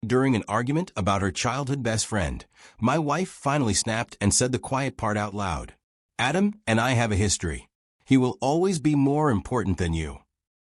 During an argument about her childhood best friend, my wife finally snapped and said the quiet part out loud. Adam and I have a history. He will always be more important than you.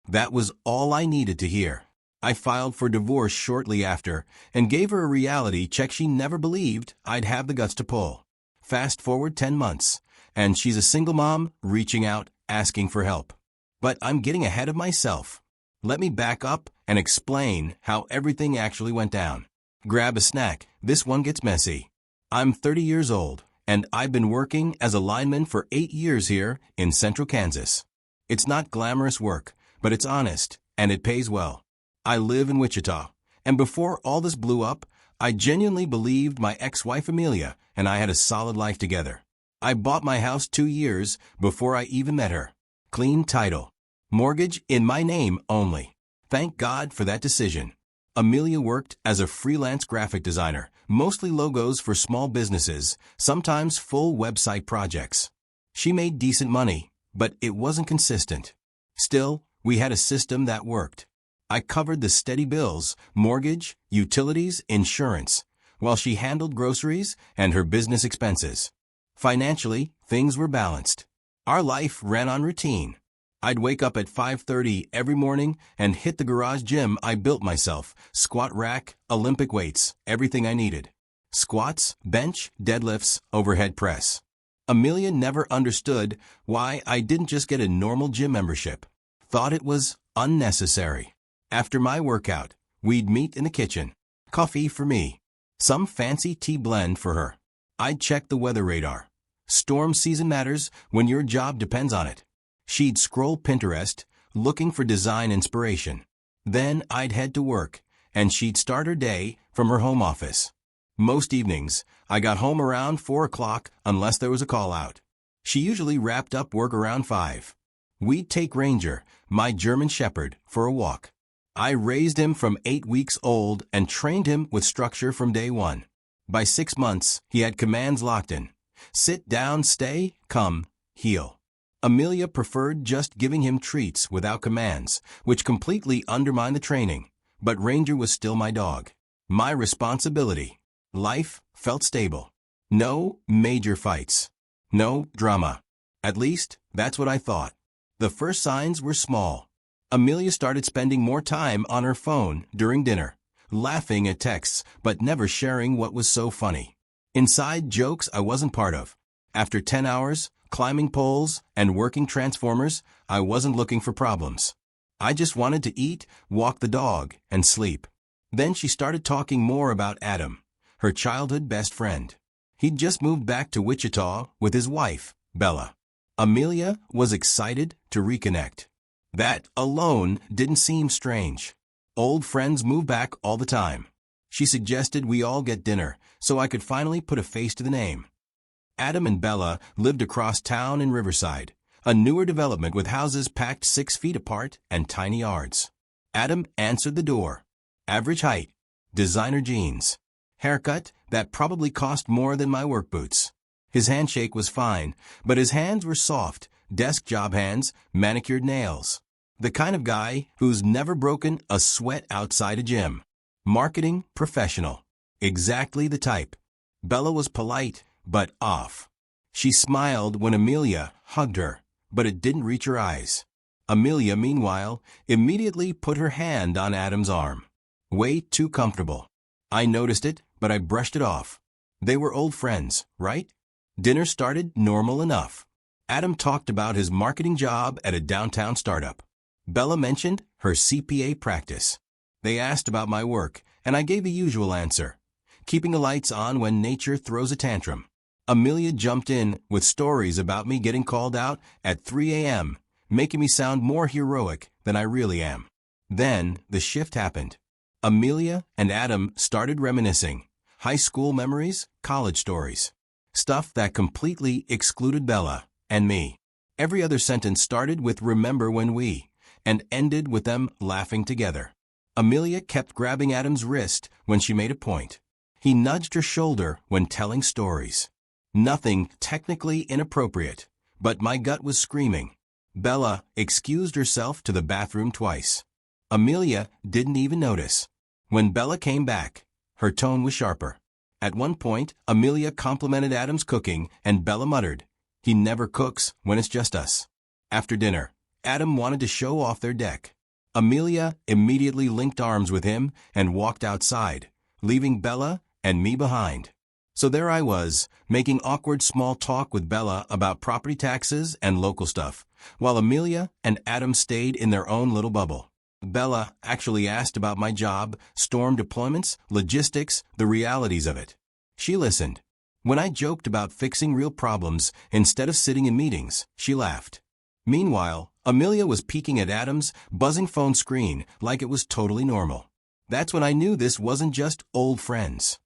That was all I needed to hear. I filed for divorce shortly after and gave her a reality check she never believed I'd have the guts to pull. Fast forward 10 months, and she's a single mom reaching out, asking for help. But I'm getting ahead of myself. Let me back up and explain how everything actually went down. Grab a snack, this one gets messy. I'm 30 years old, and I've been working as a lineman for 8 years here in central Kansas. It's not glamorous work, but it's honest, and it pays well. I live in Wichita, and before all this blew up, I genuinely believed my ex-wife Amelia and I had a solid life together. I bought my house 2 years before I even met her. Clean title. Mortgage in my name only. Thank God for that decision. Amelia worked as a freelance graphic designer, mostly logos for small businesses, sometimes full website projects. She made decent money, but it wasn't consistent. Still, we had a system that worked. I covered the steady bills, mortgage, utilities, insurance, while she handled groceries and her business expenses. Financially, things were balanced. Our life ran on routine. I'd wake up at 5:30 every morning and hit the garage gym I built myself, squat rack, Olympic weights, everything I needed. Squats, bench, deadlifts, overhead press. Amelia never understood why I didn't just get a normal gym membership. Thought it was unnecessary. After my workout, we'd meet in the kitchen. Coffee for me. Some fancy tea blend for her. I'd check the weather radar. Storm season matters when your job depends on it. She'd scroll Pinterest, looking for design inspiration. Then I'd head to work, and she'd start her day from her home office. Most evenings, I got home around 4 o'clock unless there was a call out. She usually wrapped up work around 5. We'd take Ranger, my German Shepherd, for a walk. I raised him from 8 weeks old and trained him with structure from day one. By 6 months, he had commands locked in. Sit down, stay, come, heel. Amelia preferred just giving him treats without commands, which completely undermined the training. But Ranger was still my dog. My responsibility. Life felt stable. No major fights. No drama. At least, that's what I thought. The first signs were small. Amelia started spending more time on her phone during dinner, laughing at texts but never sharing what was so funny. Inside jokes I wasn't part of. After 10 hours, climbing poles and working transformers, I wasn't looking for problems. I just wanted to eat, walk the dog, and sleep. Then she started talking more about Adam, her childhood best friend. He'd just moved back to Wichita with his wife, Bella. Amelia was excited to reconnect. That alone didn't seem strange. Old friends move back all the time. She suggested we all get dinner so I could finally put a face to the name. Adam and Bella lived across town in Riverside, a newer development with houses packed 6 feet apart and tiny yards. Adam answered the door. Average height, designer jeans, haircut that probably cost more than my work boots. His handshake was fine, but his hands were soft, desk job hands, manicured nails. The kind of guy who's never broken a sweat outside a gym. Marketing professional. Exactly the type. Bella was polite, but off. She smiled when Amelia hugged her, but it didn't reach her eyes. Amelia, meanwhile, immediately put her hand on Adam's arm. Way too comfortable. I noticed it, but I brushed it off. They were old friends, right? Dinner started normal enough. Adam talked about his marketing job at a downtown startup. Bella mentioned her CPA practice. They asked about my work, and I gave the usual answer. Keeping the lights on when nature throws a tantrum. Amelia jumped in with stories about me getting called out at 3 a.m., making me sound more heroic than I really am. Then the shift happened. Amelia and Adam started reminiscing. High school memories, college stories. Stuff that completely excluded Bella and me. Every other sentence started with "remember when we," and ended with them laughing together. Amelia kept grabbing Adam's wrist when she made a point. He nudged her shoulder when telling stories. Nothing technically inappropriate, but my gut was screaming. Bella excused herself to the bathroom twice. Amelia didn't even notice. When Bella came back, Her tone was sharper. At one point, Amelia complimented Adam's cooking, and Bella muttered, "He never cooks when it's just us." After dinner, Adam wanted to show off their deck. Amelia immediately linked arms with him and walked outside, leaving Bella and me behind. So there I was, making awkward small talk with Bella about property taxes and local stuff, while Amelia and Adam stayed in their own little bubble. Bella actually asked about my job, storm deployments, logistics, the realities of it. She listened. When I joked about fixing real problems instead of sitting in meetings, she laughed. Meanwhile, Amelia was peeking at Adam's buzzing phone screen like it was totally normal. That's when I knew this wasn't just old friends.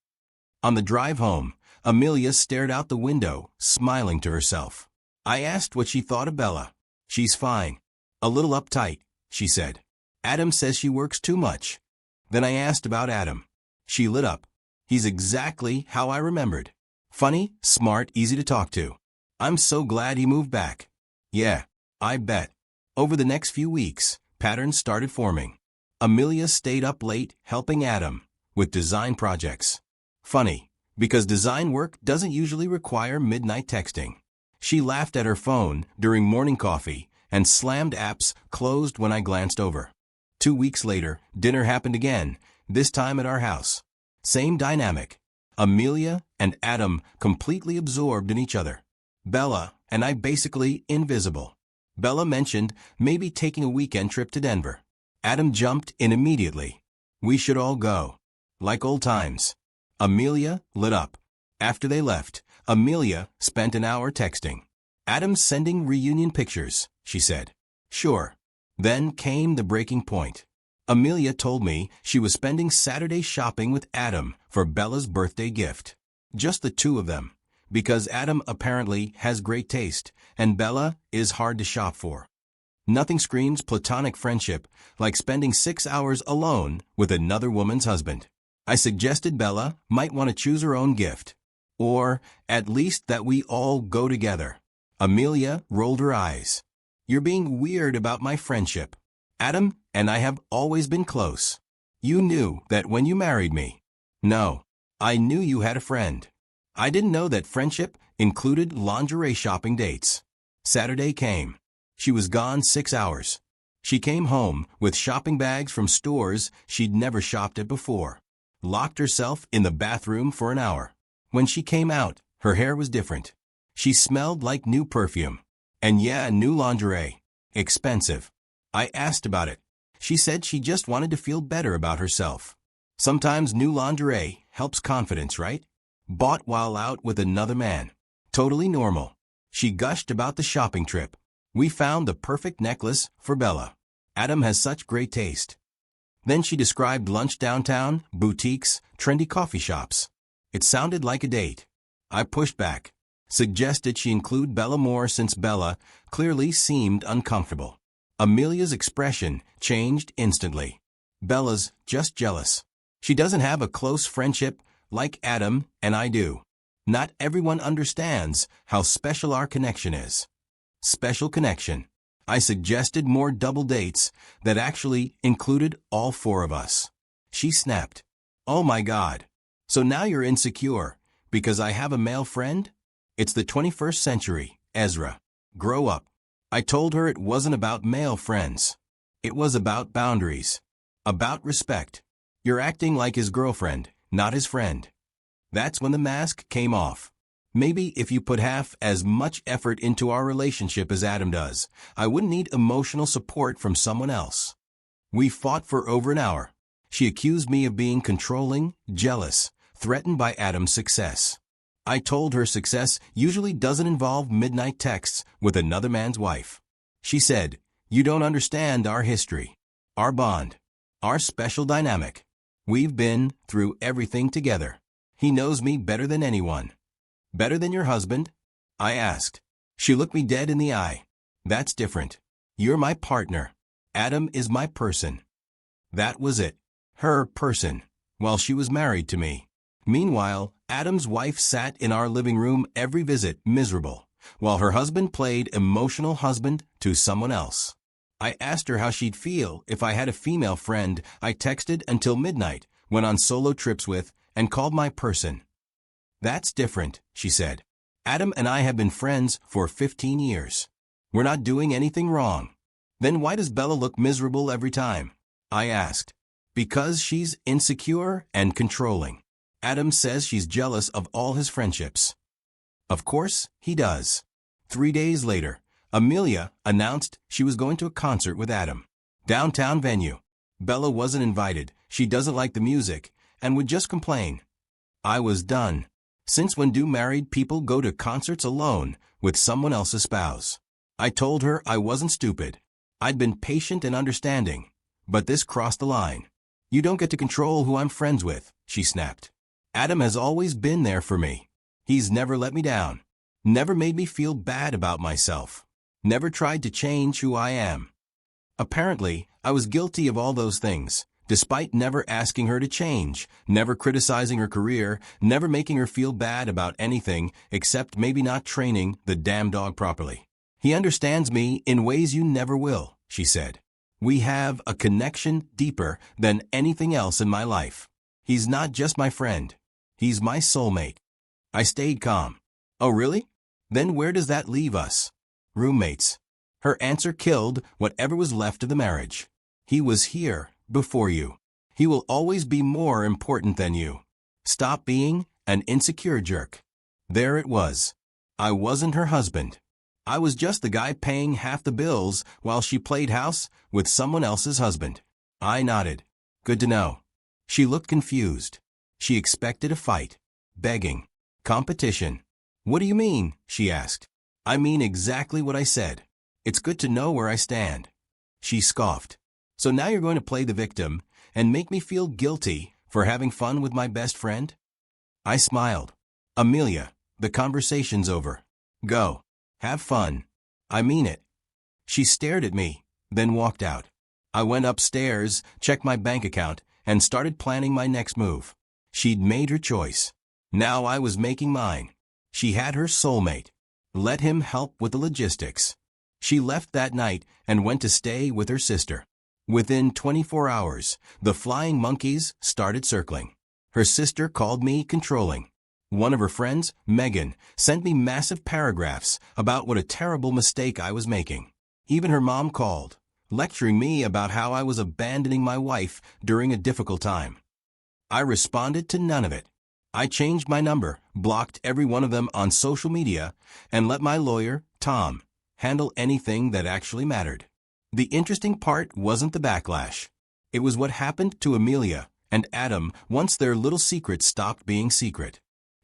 On the drive home, Amelia stared out the window, smiling to herself. I asked what she thought of Bella. "She's fine. A little uptight," she said. "Adam says she works too much." Then I asked about Adam. She lit up. "He's exactly how I remembered. Funny, smart, easy to talk to. I'm so glad he moved back." "Yeah, I bet." Over the next few weeks, patterns started forming. Amelia stayed up late helping Adam with design projects. Funny, because design work doesn't usually require midnight texting. She laughed at her phone during morning coffee and slammed apps closed when I glanced over. 2 weeks later, dinner happened again, this time at our house. Same dynamic. Amelia and Adam completely absorbed in each other. Bella and I basically invisible. Bella mentioned maybe taking a weekend trip to Denver. Adam jumped in immediately. "We should all go. Like old times." Amelia lit up. After they left, Amelia spent an hour texting. "Adam's sending reunion pictures," she said. "Sure." Then came the breaking point. Amelia told me she was spending Saturday shopping with Adam for Bella's birthday gift. Just the two of them, because Adam apparently has great taste, and Bella is hard to shop for. Nothing screams platonic friendship like spending 6 hours alone with another woman's husband. I suggested Bella might want to choose her own gift. Or, at least that we all go together. Amelia rolled her eyes. "You're being weird about my friendship. Adam and I have always been close. You knew that when you married me." "No, I knew you had a friend. I didn't know that friendship included lingerie shopping dates." Saturday came. She was gone 6 hours. She came home with shopping bags from stores she'd never shopped at before. Locked herself in the bathroom for an hour. When she came out, her hair was different. She smelled like new perfume. And yeah, new lingerie. Expensive. I asked about it. She said she just wanted to feel better about herself. Sometimes new lingerie helps confidence, right? Bought while out with another man. Totally normal. She gushed about the shopping trip. "We found the perfect necklace for Bella. Adam has such great taste." Then she described lunch downtown, boutiques, trendy coffee shops. It sounded like a date. I pushed back. Suggested she include Bella more since Bella clearly seemed uncomfortable. Amelia's expression changed instantly. "Bella's just jealous. She doesn't have a close friendship like Adam and I do. Not everyone understands how special our connection is." Special connection. I suggested more double dates that actually included all 4 of us. She snapped. "Oh my God. So now you're insecure because I have a male friend? It's the 21st century, Ezra. Grow up." I told her it wasn't about male friends. It was about boundaries. About respect. "You're acting like his girlfriend, not his friend." That's when the mask came off. Maybe if you put half as much effort into our relationship as Adam does, I wouldn't need emotional support from someone else. We fought for over an hour. She accused me of being controlling, jealous, threatened by Adam's success. I told her success usually doesn't involve midnight texts with another man's wife. She said, "You don't understand our history, our bond, our special dynamic. We've been through everything together. He knows me better than anyone." "Better than your husband?" I asked. She looked me dead in the eye. "That's different. You're my partner. Adam is my person." That was it. Her person, while she was married to me. Meanwhile, Adam's wife sat in our living room every visit miserable, while her husband played emotional husband to someone else. I asked her how she'd feel if I had a female friend I texted until midnight, went on solo trips with, and called my person. That's different, she said. Adam and I have been friends for 15 years. We're not doing anything wrong. Then why does Bella look miserable every time? I asked. Because she's insecure and controlling. Adam says she's jealous of all his friendships. Of course, he does. 3 days later, Amelia announced she was going to a concert with Adam. Downtown venue. Bella wasn't invited, she doesn't like the music, and would just complain. I was done. Since when do married people go to concerts alone with someone else's spouse? I told her I wasn't stupid. I'd been patient and understanding. But this crossed the line. You don't get to control who I'm friends with, she snapped. Adam has always been there for me. He's never let me down. Never made me feel bad about myself. Never tried to change who I am. Apparently, I was guilty of all those things, despite never asking her to change, never criticizing her career, never making her feel bad about anything except maybe not training the damn dog properly. He understands me in ways you never will, she said. We have a connection deeper than anything else in my life. He's not just my friend. He's my soulmate. I stayed calm. Oh, really? Then where does that leave us? Roommates. Her answer killed whatever was left of the marriage. He was here before you. He will always be more important than you. Stop being an insecure jerk. There it was. I wasn't her husband. I was just the guy paying half the bills while she played house with someone else's husband. I nodded. Good to know. She looked confused. She expected a fight. Begging. Competition. What do you mean? She asked. I mean exactly what I said. It's good to know where I stand. She scoffed. So now you're going to play the victim and make me feel guilty for having fun with my best friend? I smiled. Amelia, the conversation's over. Go. Have fun. I mean it. She stared at me, then walked out. I went upstairs, checked my bank account, and started planning my next move. She'd made her choice. Now I was making mine. She had her soulmate. Let him help with the logistics. She left that night and went to stay with her sister. Within 24 hours, the flying monkeys started circling. Her sister called me controlling. One of her friends, Megan, sent me massive paragraphs about what a terrible mistake I was making. Even her mom called, lecturing me about how I was abandoning my wife during a difficult time. I responded to none of it. I changed my number, blocked every one of them on social media, and let my lawyer, Tom, handle anything that actually mattered. The interesting part wasn't the backlash. It was what happened to Amelia and Adam once their little secret stopped being secret.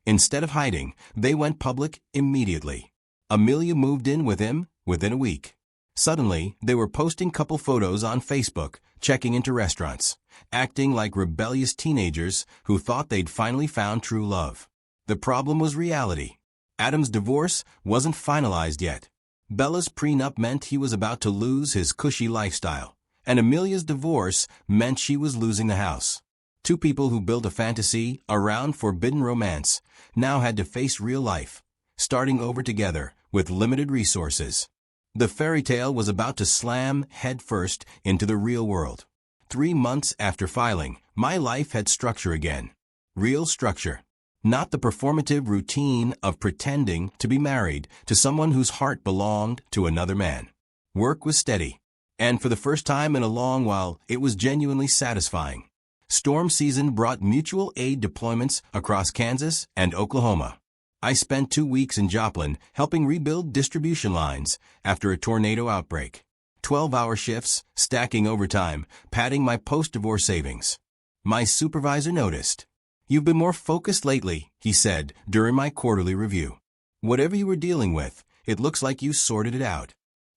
Instead of hiding, they went public immediately. Amelia moved in with him within a week. Suddenly, they were posting couple photos on Facebook, checking into restaurants, acting like rebellious teenagers who thought they'd finally found true love. The problem was reality. Adam's divorce wasn't finalized yet. Bella's prenup meant he was about to lose his cushy lifestyle, and Amelia's divorce meant she was losing the house. Two people who built a fantasy around forbidden romance now had to face real life, starting over together with limited resources. The fairy tale was about to slam headfirst into the real world. 3 months after filing, my life had structure again. Real structure. Not the performative routine of pretending to be married to someone whose heart belonged to another man. Work was steady, and for the first time in a long while, it was genuinely satisfying. Storm season brought mutual aid deployments across Kansas and Oklahoma. I spent 2 weeks in Joplin helping rebuild distribution lines after a tornado outbreak. 12-hour shifts, stacking overtime, padding my post-divorce savings. My supervisor noticed. You've been more focused lately, he said during my quarterly review. Whatever you were dealing with, it looks like you sorted it out.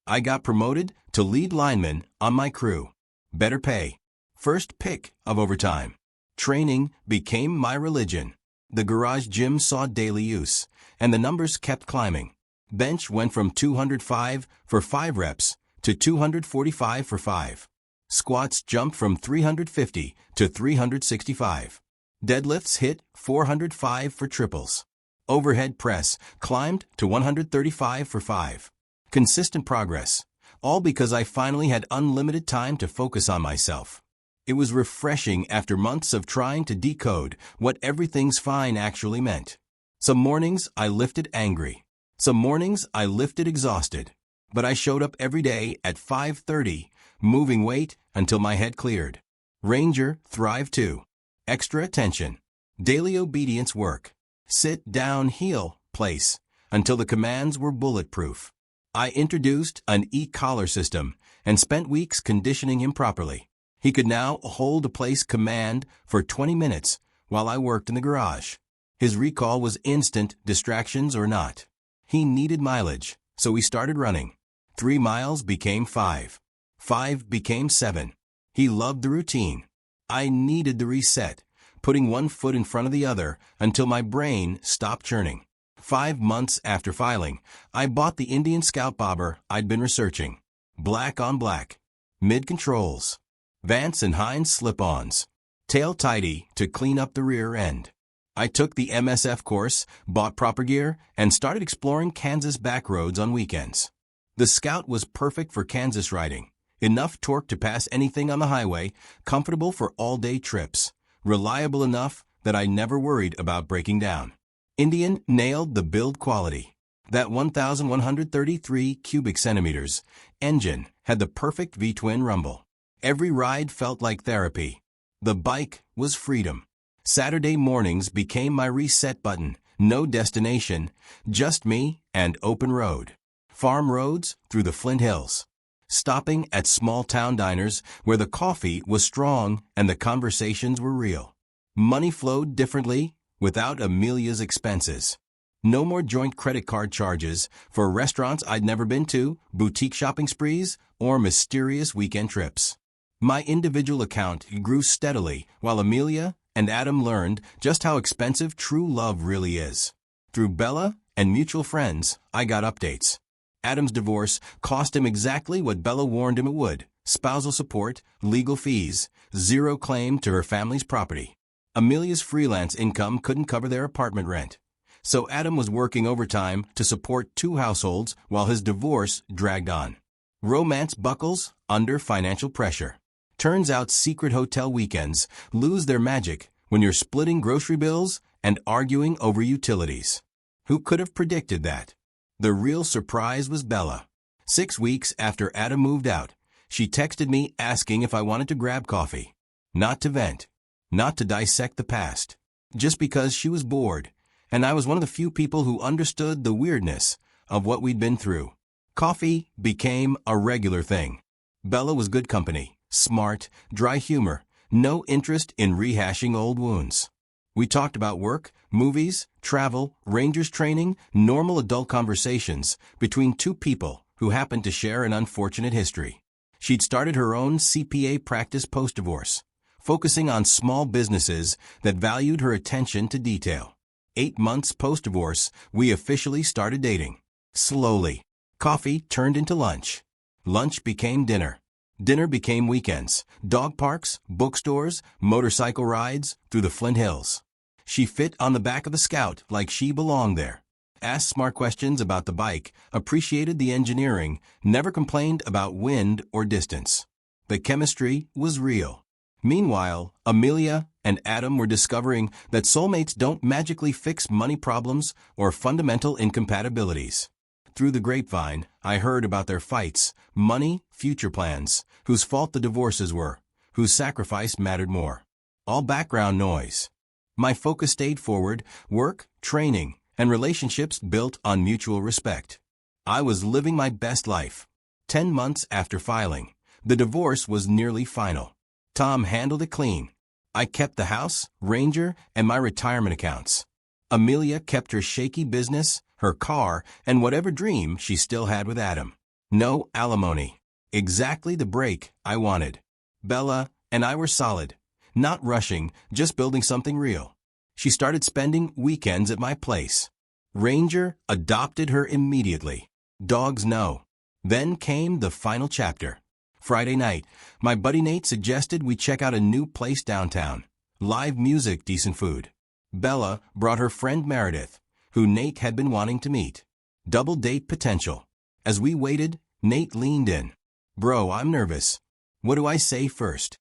I got promoted to lead lineman on my crew. Better pay. First pick of overtime. Training became my religion. The garage gym saw daily use, and the numbers kept climbing. Bench went from 205 for 5 reps to 245 for 5. Squats jumped from 350 to 365. Deadlifts hit 405 for triples. Overhead press climbed to 135 for 5. Consistent progress, all because I finally had unlimited time to focus on myself. It was refreshing after months of trying to decode what everything's fine actually meant. Some mornings I lifted angry. Some mornings I lifted exhausted. But I showed up every day at 5:30, moving weight until my head cleared. Ranger thrived too. Extra attention. Daily obedience work. Sit down, heel, place, until the commands were bulletproof. I introduced an e-collar system and spent weeks conditioning him properly. He could now hold a place command for 20 minutes while I worked in the garage. His recall was instant, distractions or not. He needed mileage, so we started running. 3 miles became 5. 5 became 7. He loved the routine. I needed the reset, putting one foot in front of the other until my brain stopped churning. 5 months after filing, I bought the Indian Scout bobber I'd been researching. Black on black. Mid-controls. Vance and Hines slip-ons. Tail tidy to clean up the rear end. I took the MSF course, bought proper gear, and started exploring Kansas back roads on weekends. The Scout was perfect for Kansas riding. Enough torque to pass anything on the highway, comfortable for all-day trips. Reliable enough that I never worried about breaking down. Indian nailed the build quality. That 1,133 cubic centimeters engine had the perfect V-twin rumble. Every ride felt like therapy. The bike was freedom. Saturday mornings became my reset button. No destination, just me and open road. Farm roads through the Flint Hills. Stopping at small town diners where the coffee was strong and the conversations were real. Money flowed differently without Amelia's expenses. No more joint credit card charges for restaurants I'd never been to, boutique shopping sprees, or mysterious weekend trips. My individual account grew steadily while Amelia and Adam learned just how expensive true love really is. Through Bella and mutual friends, I got updates. Adam's divorce cost him exactly what Bella warned him it would: spousal support, legal fees, zero claim to her family's property. Amelia's freelance income couldn't cover their apartment rent. So Adam was working overtime to support 2 households while his divorce dragged on. Romance buckles under financial pressure. Turns out secret hotel weekends lose their magic when you're splitting grocery bills and arguing over utilities. Who could have predicted that? The real surprise was Bella. 6 weeks after Adam moved out, she texted me asking if I wanted to grab coffee. Not to vent. Not to dissect the past. Just because she was bored, and I was one of the few people who understood the weirdness of what we'd been through. Coffee became a regular thing. Bella was good company. Smart, dry humor, no interest in rehashing old wounds. We talked about work, movies, travel, Rangers training, normal adult conversations between 2 people who happened to share an unfortunate history. She'd started her own CPA practice post-divorce, focusing on small businesses that valued her attention to detail. 8 months post-divorce, we officially started dating. Slowly. Coffee turned into lunch. Lunch became dinner. Dinner became weekends, dog parks, bookstores, motorcycle rides through the Flint Hills. She fit on the back of the Scout like she belonged there. Asked smart questions about the bike, appreciated the engineering, never complained about wind or distance. The chemistry was real. Meanwhile, Amelia and Adam were discovering that soulmates don't magically fix money problems or fundamental incompatibilities. Through the grapevine, I heard about their fights, money, future plans, whose fault the divorces were, whose sacrifice mattered more. All background noise. My focus stayed forward: work, training, and relationships built on mutual respect. I was living my best life. 10 months after filing, the divorce was nearly final. Tom handled it clean. I kept the house, Ranger, and my retirement accounts. Amelia kept her shaky business, her car, and whatever dream she still had with Adam. No alimony. Exactly the break I wanted. Bella and I were solid. Not rushing, just building something real. She started spending weekends at my place. Ranger adopted her immediately. Dogs no. Then came the final chapter. Friday night, my buddy Nate suggested we check out a new place downtown. Live music, decent food. Bella brought her friend Meredith, who Nate had been wanting to meet. Double date potential. As we waited, Nate leaned in. "Bro, I'm nervous. What do I say first?"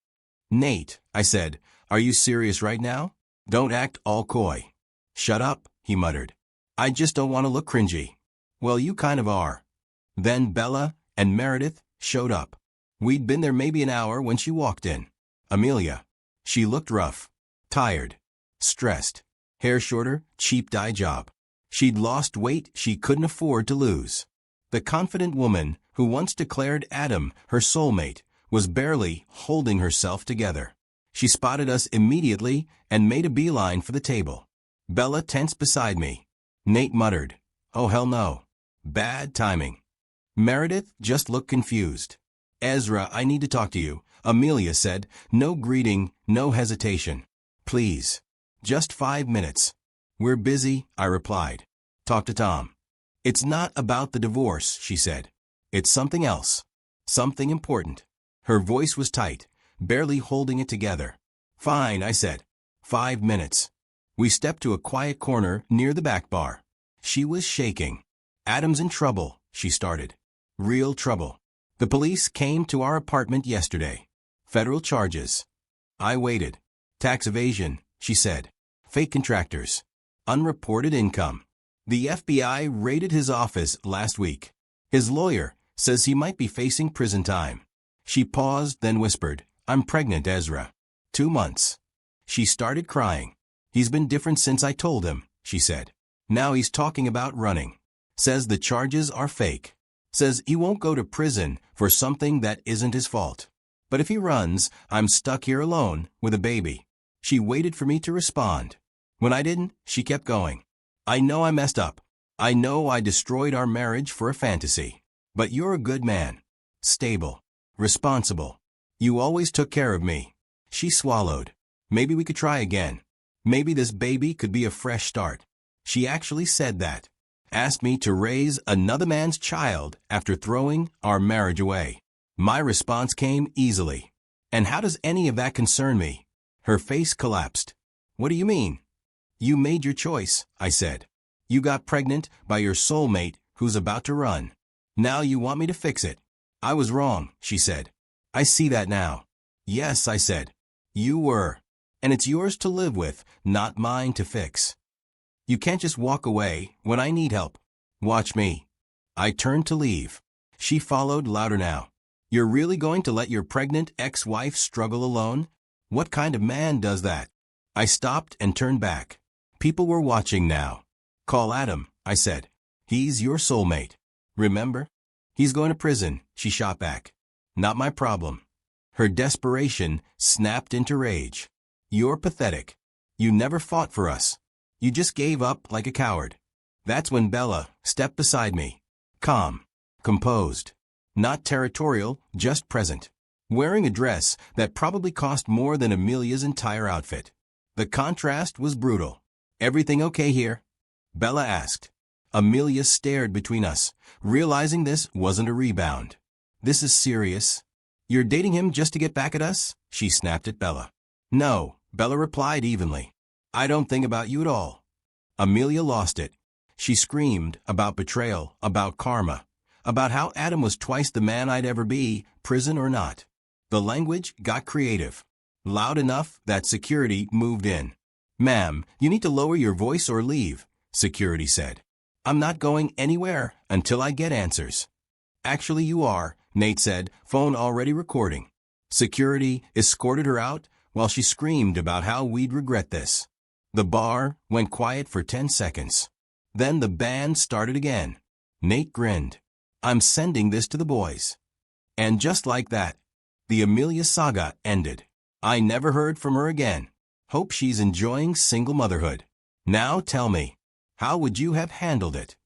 Nate, I said, are you serious right now? Don't act all coy. Shut up, he muttered. I just don't want to look cringy. Well, you kind of are. Then Bella and Meredith showed up. We'd been there maybe an hour when she walked in. Amelia. She looked rough, tired, stressed, hair shorter, cheap dye job. She'd lost weight she couldn't afford to lose. The confident woman who once declared Adam her soulmate was barely holding herself together. She spotted us immediately and made a beeline for the table. Bella tensed beside me. Nate muttered, "Oh hell no. Bad timing." Meredith just looked confused. "Ezra, I need to talk to you," Amelia said, no greeting, no hesitation. "Please. Just 5 minutes." "We're busy," I replied. "Talk to Tom." "It's not about the divorce," she said. "It's something else. Something important." Her voice was tight, barely holding it together. "Fine," I said. 5 minutes. We stepped to a quiet corner near the back bar. She was shaking. "Adam's in trouble," she started. "Real trouble. The police came to our apartment yesterday. Federal charges." I waited. "Tax evasion," she said. "Fake contractors. Unreported income. The FBI raided his office last week. His lawyer says he might be facing prison time." She paused, then whispered, "I'm pregnant, Ezra. 2 months." She started crying. "He's been different since I told him," she said. "Now he's talking about running. Says the charges are fake. Says he won't go to prison for something that isn't his fault. But if he runs, I'm stuck here alone with a baby." She waited for me to respond. When I didn't, she kept going. "I know I messed up. I know I destroyed our marriage for a fantasy. But you're a good man. Stable. Responsible. You always took care of me." She swallowed. "Maybe we could try again. Maybe this baby could be a fresh start." She actually said that. Asked me to raise another man's child after throwing our marriage away. My response came easily. "And how does any of that concern me?" Her face collapsed. "What do you mean?" "You made your choice," I said. "You got pregnant by your soulmate who's about to run. Now you want me to fix it." "I was wrong," she said. "I see that now." "Yes," I said. "You were. And it's yours to live with, not mine to fix. You can't just walk away when I need help. Watch me." I turned to leave. She followed, louder now. "You're really going to let your pregnant ex-wife struggle alone? What kind of man does that?" I stopped and turned back. People were watching now. "Call Adam," I said. "He's your soulmate. Remember?" "He's going to prison," she shot back. "Not my problem." Her desperation snapped into rage. "You're pathetic. You never fought for us. You just gave up like a coward." That's when Bella stepped beside me. Calm. Composed. Not territorial, just present. Wearing a dress that probably cost more than Amelia's entire outfit. The contrast was brutal. "Everything okay here?" Bella asked. Amelia stared between us, realizing this wasn't a rebound. "This is serious." "You're dating him just to get back at us?" she snapped at Bella. "No," Bella replied evenly. "I don't think about you at all." Amelia lost it. She screamed about betrayal, about karma, about how Adam was twice the man I'd ever be, prison or not. The language got creative. Loud enough that security moved in. "Ma'am, you need to lower your voice or leave," security said. "I'm not going anywhere until I get answers." "Actually you are," Nate said, phone already recording. Security escorted her out while she screamed about how we'd regret this. The bar went quiet for 10 seconds. Then the band started again. Nate grinned. "I'm sending this to the boys." And just like that, the Amelia saga ended. I never heard from her again. Hope she's enjoying single motherhood. Now tell me, how would you have handled it?